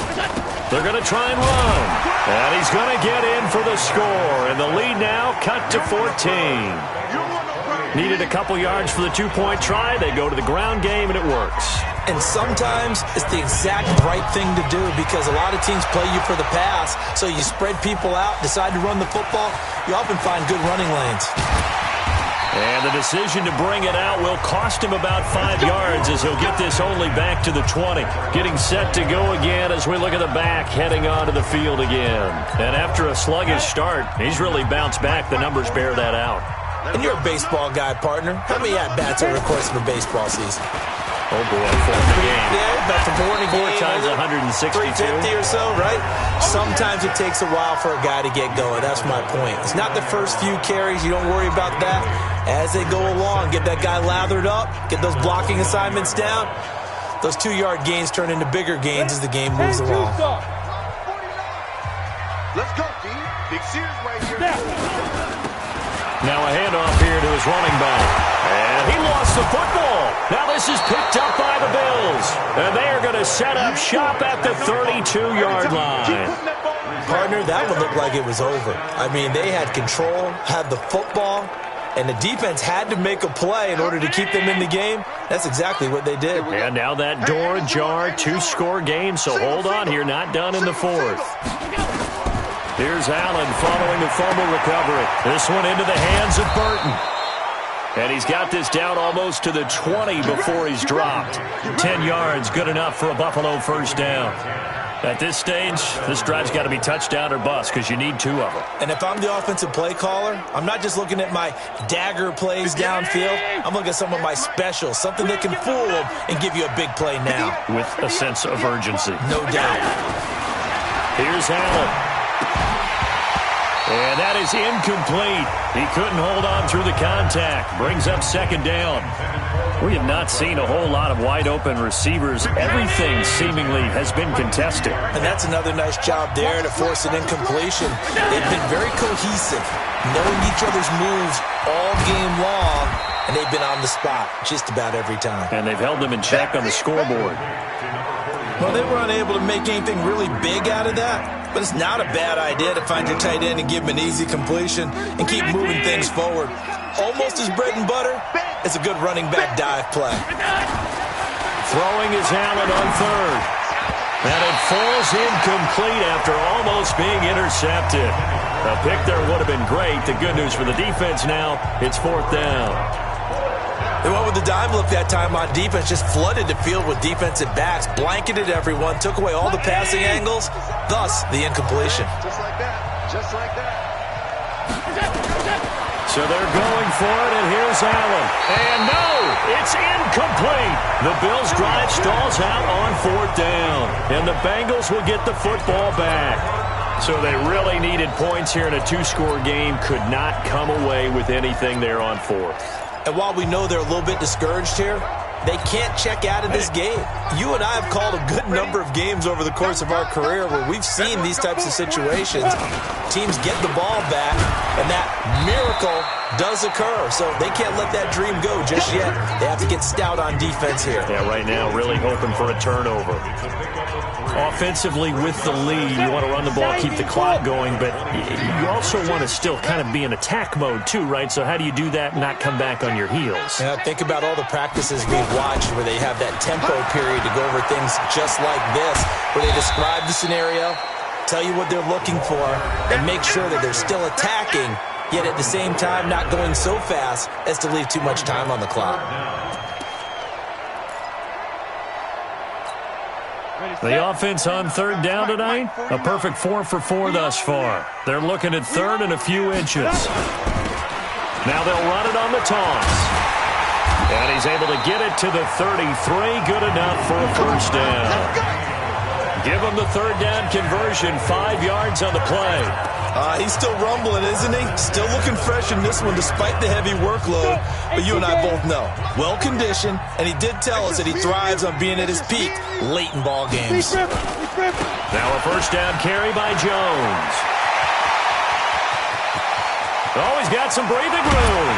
They're going to try and run, and he's going to get in for the score, and the lead now cut to 14. Needed a couple yards for the 2-point try. They go to the ground game, and it works. And sometimes it's the exact right thing to do because a lot of teams play you for the pass. So you spread people out, decide to run the football. You often find good running lanes. And And the decision to bring it out will cost him about 5 yards as he'll get this only back to the 20. Getting set to go again as we look at the back heading onto the field again. And after a sluggish start, he's really bounced back. The numbers bear that out. And you're a baseball guy, partner. How many at-bats over the course of a baseball season? Oh, boy, 4 in the game. Yeah, about the 4 in a game. 4 times 162. 350 or so, right? Sometimes it takes a while for a guy to get going. That's my point. It's not the first few carries. You don't worry about that. As they go along, get that guy lathered up, get those blocking assignments down. Those 2-yard gains turn into bigger gains as the game moves along. Let's go, D. Big Sears right here. Now a handoff here to his running back. And he lost the football. Now this is picked up by the Bills. And they are going to set up shop at the 32-yard line. Partner, that would look like it was over. I mean, they had control, had the football, and the defense had to make a play in order to keep them in the game. That's exactly what they did. And now that door ajar, 2-score game, so hold on here, not done in the 4th. Here's Allen following the fumble recovery. This one into the hands of Burton. And he's got this down almost to the 20 before he's dropped. 10 yards, good enough for a Buffalo first down. At this stage, this drive's got to be touchdown or bust because you need 2 of them. And if I'm the offensive play caller, I'm not just looking at my dagger plays downfield. I'm looking at some of my specials, something that can fool them and give you a big play now. With a sense of urgency. No doubt. Here's Allen. And that is incomplete. He couldn't hold on through the contact. Brings up second down. We have not seen a whole lot of wide-open receivers. Everything seemingly has been contested. And that's another nice job there to force an incompletion. They've been very cohesive, knowing each other's moves all game long, and they've been on the spot just about every time. And they've held them in check on the scoreboard. Well, they were unable to make anything really big out of that, but it's not a bad idea to find your tight end and give him an easy completion and keep moving things forward. Almost as bread and butter as a good running back dive play. Throwing is Allen on 3rd. And it falls incomplete after almost being intercepted. A pick there would have been great. The good news for the defense now, it's 4th down. They went with the dime look that time on defense, just flooded the field with defensive backs, blanketed everyone, took away all the passing angles, thus the incompletion. Just like that. Just like that. So they're going for it, and here's Allen. And no, it's incomplete. The Bills' drive stalls out on 4th down, and the Bengals will get the football back. So they really needed points here in a 2-score game, could not come away with anything there on 4th. And while we know they're a little bit discouraged here, they can't check out of this game. You and I have called a good number of games over the course of our career where we've seen these types of situations. Teams get the ball back, and that miracle does occur. So they can't let that dream go just yet. They have to get stout on defense here. Yeah, right now really hoping for a turnover. Offensively with the lead, you want to run the ball, keep the clock going, but you also want to still kind of be in attack mode too, right? So how do you do that and not come back on your heels? Yeah, think about all the practices we've watched where they have that tempo period to go over things just like this, where they describe the scenario, tell you what they're looking for, and make sure that they're still attacking, yet at the same time not going so fast as to leave too much time on the clock. The offense on 3rd down tonight, a perfect 4 for 4 thus far. They're looking at 3rd and a few inches. Now they'll run it on the toss. And he's able to get it to the 33, good enough for a first down. Give him the 3rd down conversion, 5 yards on the play. He's still rumbling, isn't he? Still looking fresh in this one despite the heavy workload. But you and I both know, well-conditioned, and he did tell us that he thrives on being at his peak late in ball games. Now a first down carry by Jones. Oh, he's got some breathing room.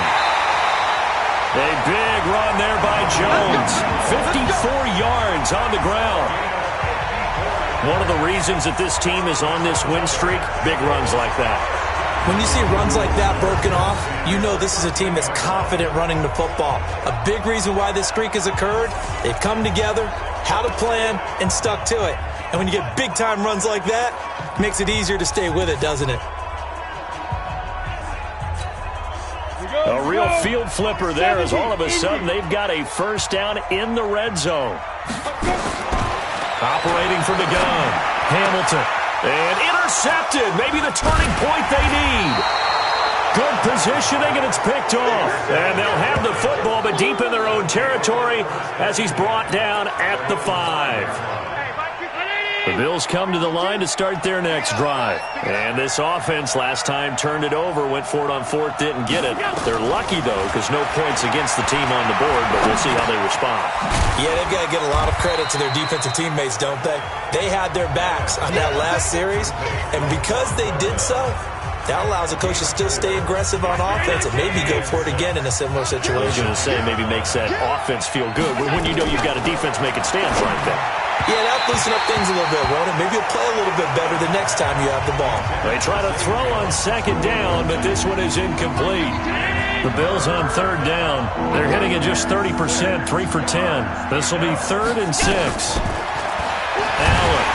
A big run there by Jones. 54 yards on the ground. One of the reasons that this team is on this win streak, big runs like that. When you see runs like that broken off, you know this is a team that's confident running the football. A big reason why this streak has occurred, they've come together, had a plan, and stuck to it. And when you get big-time runs like that, it makes it easier to stay with it, doesn't it? A real field flipper there as all of a sudden they've got a first down in the red zone. Operating from the gun, Hamilton. And intercepted. Maybe the turning point they need. Good positioning, and it's picked off. And they'll have the football, but deep in their own territory as he's brought down at the 5. The Bills come to the line to start their next drive. And this offense last time turned it over, went for it on fourth, didn't get it. They're lucky, though, because no points against the team on the board, but we'll see how they respond. Yeah, they've got to get a lot of credit to their defensive teammates, don't they? They had their backs on that last series, and because they did so, that allows the coach to still stay aggressive on offense and maybe go for it again in a similar situation. I was going to say maybe makes that offense feel good when you know you've got a defense making stands right there. Yeah, that'll loosen up things a little bit, won't it? Maybe you'll play a little bit better the next time you have the ball. They try to throw on second down, but this one is incomplete. The Bills on third down. They're hitting at just 30%, 3 for 10. This will be 3rd and 6. Allen.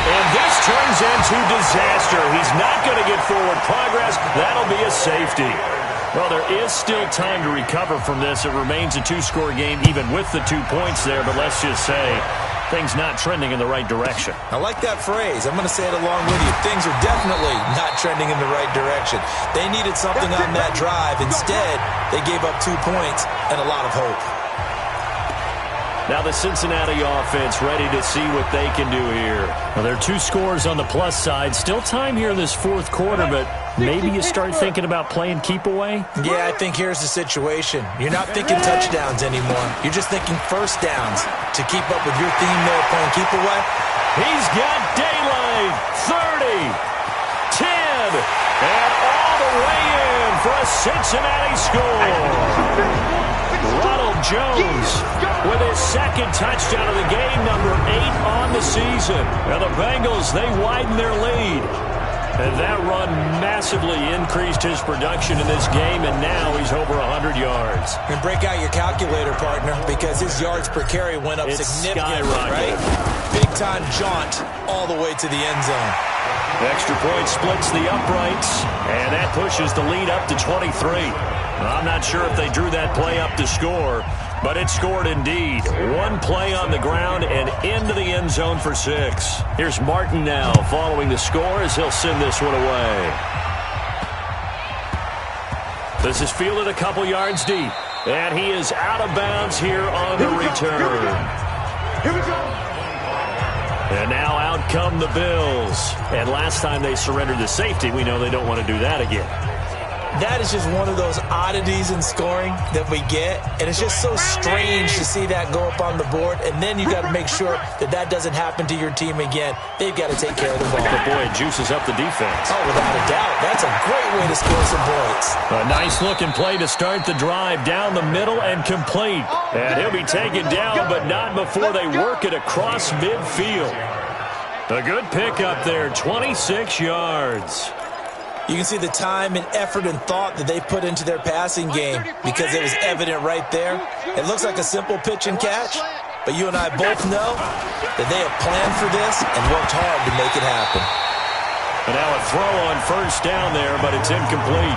And this turns into disaster. He's not going to get forward progress. That'll be a safety. Well, there is still time to recover from this. It remains a 2-score game even with the 2 points there, but let's just say things not trending in the right direction. I like that phrase. I'm going to say it along with you. Things are definitely not trending in the right direction. They needed something on that drive. Instead, they gave up 2 points and a lot of hope. Now the Cincinnati offense ready to see what they can do here. Well, there are 2 scores on the plus side. Still time here in this fourth quarter, but maybe you start thinking about playing keep away? Yeah, I think here's the situation. You're not thinking touchdowns anymore. You're just thinking first downs to keep up with your theme there playing keep away. He's got daylight. 30, 10, and all the way in for a Cincinnati score. Ronald Jones with his 2nd touchdown of the game, number 8 on the season. And the Bengals, they widen their lead. And that run massively increased his production in this game, and now he's over 100 yards. And break out your calculator, partner, because his yards per carry went up significantly, right? Big-time jaunt all the way to the end zone. Extra point splits the uprights, and that pushes the lead up to 23. I'm not sure if they drew that play up to score, but it scored indeed. 1 play on the ground and into the end zone for 6. Here's Martin now following the score as he'll send this one away. This is fielded a couple yards deep, and he is out of bounds here on the return. Here we go. And now out come the Bills. And last time they surrendered the safety, we know they don't want to do that again. That is just one of those oddities in scoring that we get, and it's just so strange to see that go up on the board, and then you got to make sure that that doesn't happen to your team again. They've got to take care of the ball. But boy, it juices up the defense. Oh, without a doubt. That's a great way to score some points. A nice-looking play to start the drive down the middle and complete. And he'll be taken down, but not before they work it across midfield. A good pickup there, 26 yards. You can see the time and effort and thought that they put into their passing game because it was evident right there. It looks like a simple pitch and catch, but you and I both know that they have planned for this and worked hard to make it happen. And now a throw on first down there, but it's incomplete.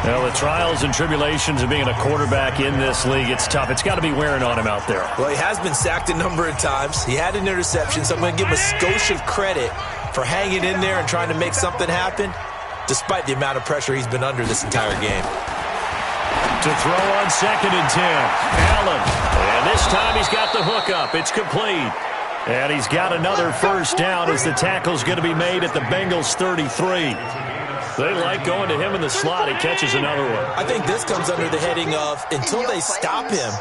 Well, the trials and tribulations of being a quarterback in this league, it's tough. It's got to be wearing on him out there. Well, he has been sacked a number of times. He had an interception, so I'm going to give him a skosh of credit for hanging in there and trying to make something happen, despite the amount of pressure he's been under this entire game. To throw on 2nd and 10. Allen. And this time he's got the hook up. It's complete. And he's got another first down as the tackle's going to be made at the Bengals 33. They like going to him in the slot. He catches another one. I think this comes under the heading of, until they stop him,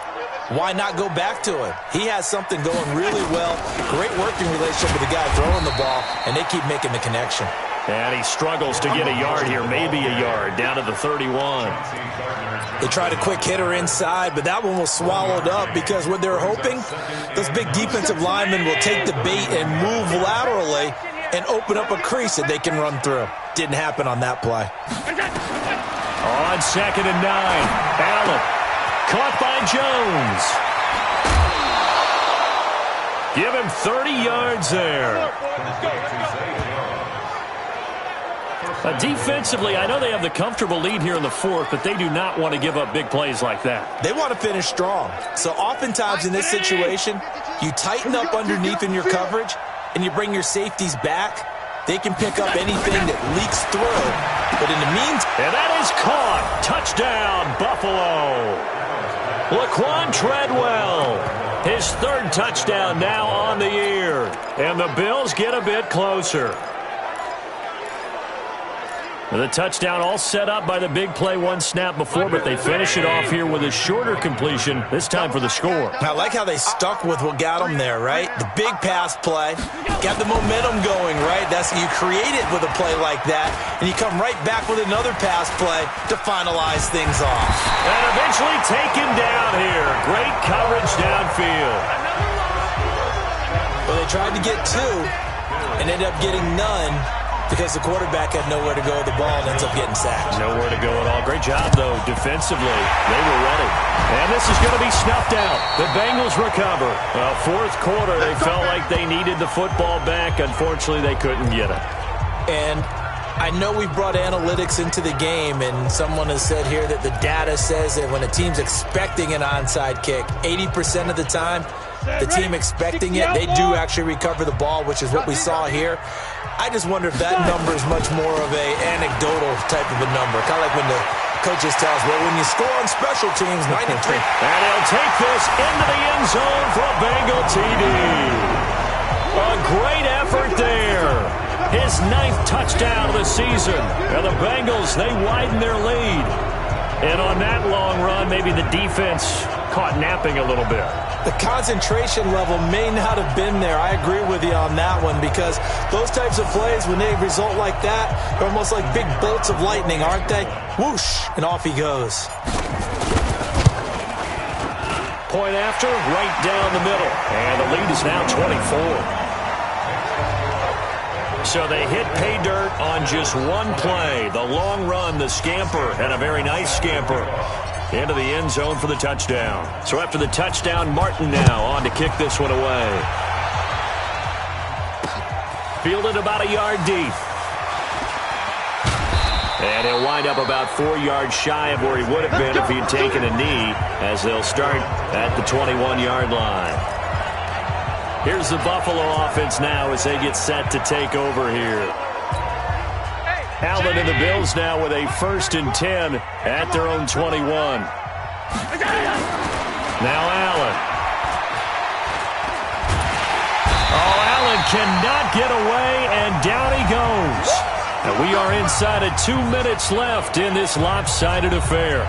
why not go back to him? He has something going really well. Great working relationship with the guy throwing the ball, and they keep making the connection. And he struggles to get a yard here, maybe a yard, down to the 31. They tried a quick hitter inside, but that one was swallowed up because what they're hoping, those big defensive linemen will take the bait and move laterally and open up a crease that they can run through. Didn't happen on that play. On 2nd and 9, Allen caught by Jones. Give him 30 yards there. Defensively, I know they have the comfortable lead here in the fourth, but they do not want to give up big plays like that. They want to finish strong. So oftentimes in this situation, you tighten up underneath in your coverage, and you bring your safeties back. They can pick up anything that leaks through. But in the meantime... And that is caught. Touchdown, Buffalo. Laquan Treadwell. His third touchdown now on the year. And the Bills get a bit closer. The touchdown all set up by the big play one snap before, but they finish it off here with a shorter completion, this time for the score. I like how they stuck with what got them there, right? The big pass play, got the momentum going, right? That's you create it with a play like that, and you come right back with another pass play to finalize things off. And eventually taken down here. Great coverage downfield. Well, they tried to get two and ended up getting none, because the quarterback had nowhere to go with the ball and ends up getting sacked. Nowhere to go at all. Great job, though, defensively. They were ready. And this is going to be snuffed out. The Bengals recover. Fourth quarter, they felt like they needed the football back. Unfortunately, they couldn't get it. And I know we brought analytics into the game, and someone has said here that the data says that when a team's expecting an onside kick, 80% of the time, the team expecting it, they do actually recover the ball, which is what we saw here. I just wonder if that number is much more of a anecdotal type of a number. Kind of like when the coaches tell us, well, when you score on special teams, 93. And he'll take this into the end zone for a Bengal TD. A great effort there. His 9th touchdown of the season. And the Bengals, they widen their lead. And on that long run, maybe the defense caught napping a little bit. The concentration level may not have been there. I agree with you on that one, because those types of plays, when they result like that, they're almost like big bolts of lightning, aren't they? Whoosh, and off he goes. Point after, right down the middle. And the lead is now 24. So they hit pay dirt on just one play. The long run, the scamper, and a very nice scamper into the end zone for the touchdown. So after the touchdown, Martin now on to kick this one away. Fielded about a yard deep. And he'll wind up about 4 yards shy of where he would have been if he had taken a knee, as they'll start at the 21-yard line. Here's the Buffalo offense now as they get set to take over here. Allen and the Bills now with a 1st and 10 at their own 21. Now Allen. Oh, Allen cannot get away, and down he goes. And we are inside of 2 minutes left in this lopsided affair.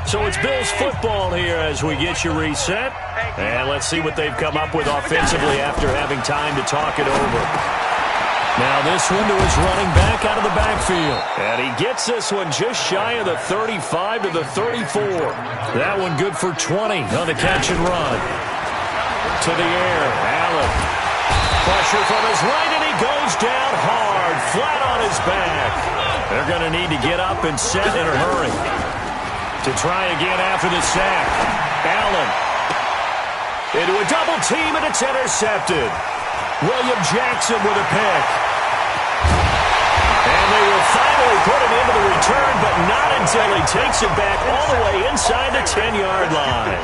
So it's Bills football here as we get you reset. And let's see what they've come up with offensively after having time to talk it over. Now this one to his running back out of the backfield. And he gets this one just shy of the 35 to the 34. That one good for 20 on the catch and run. To the air, Allen. Pressure from his right, and he goes down hard, flat on his back. They're going to need to get up and set in a hurry. To try again after the sack. Allen. Into a double team, and it's intercepted. William Jackson with a pick. And they will finally put it into the return, but not until he takes it back all the way inside the 10-yard line.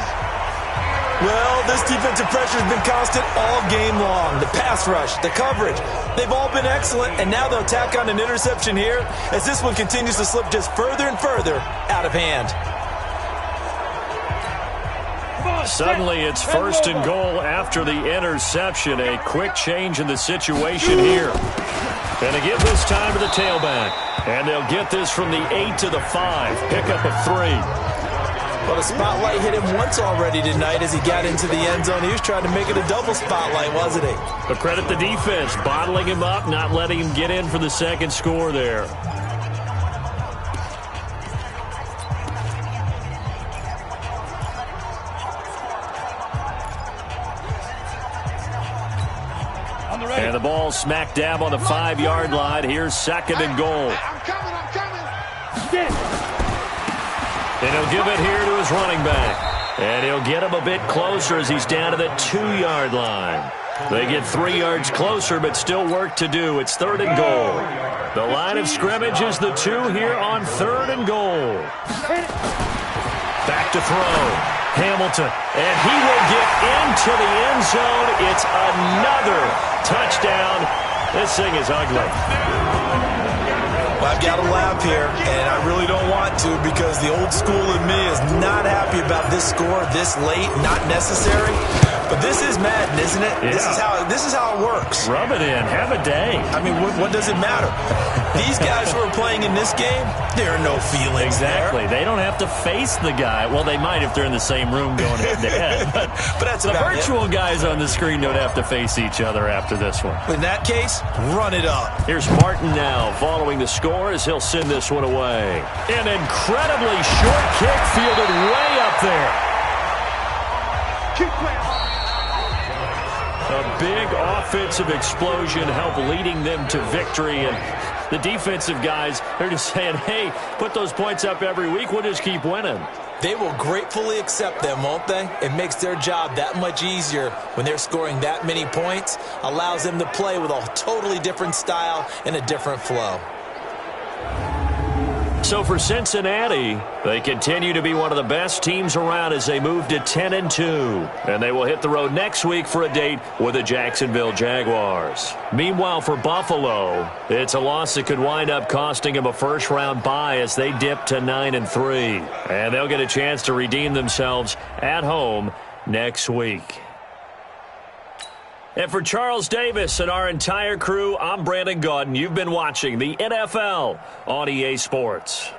Well, this defensive pressure has been constant all game long. The pass rush, the coverage, they've all been excellent, and now they'll tack on an interception here as this one continues to slip just further and further out of hand. Suddenly it's 1st and goal after the interception. A quick change in the situation here. And they give this time to the tailback. And they'll get this from the 8 to the 5. Pickup of 3. Well, the spotlight hit him once already tonight as he got into the end zone. He was trying to make it a double spotlight, wasn't he? But credit the defense, bottling him up, not letting him get in for the second score there. And the ball smack dab on the 5-yard line. Here's 2nd and goal. I'm coming. And he'll give it here to his running back. And he'll get him a bit closer as he's down to the 2-yard line. They get 3 yards closer, but still work to do. It's 3rd and goal. The line of scrimmage is the 2 here on 3rd and goal. Back to throw. Hamilton, and he will get into the end zone. It's another touchdown. This thing is ugly. Well, I've got to laugh here, and I really don't want to because the old school in me is not happy about this score this late, not necessary. But this is Madden, isn't it? Yeah. This is how it works. Rub it in. Have a day. I mean, what does it matter? These guys who are playing in this game, there are no feelings Exactly. there. They don't have to face the guy. Well, they might if they're in the same room going head-to-head. But that's the about virtual guys on the screen don't have to face each other after this one. In that case, run it up. Here's Martin now following the score as he'll send this one away. An incredibly short kick fielded way up there. Keep playing. A big offensive explosion helped leading them to victory. And the defensive guys, they're just saying, hey, put those points up every week. We'll just keep winning. They will gratefully accept them, won't they? It makes their job that much easier when they're scoring that many points. Allows them to play with a totally different style and a different flow. So for Cincinnati, they continue to be one of the best teams around as they move to 10-2. And they will hit the road next week for a date with the Jacksonville Jaguars. Meanwhile, for Buffalo, it's a loss that could wind up costing them a first-round bye as they dip to 9-3. And they'll get a chance to redeem themselves at home next week. And for Charles Davis and our entire crew, I'm Brandon Gaudin. You've been watching the NFL on EA Sports.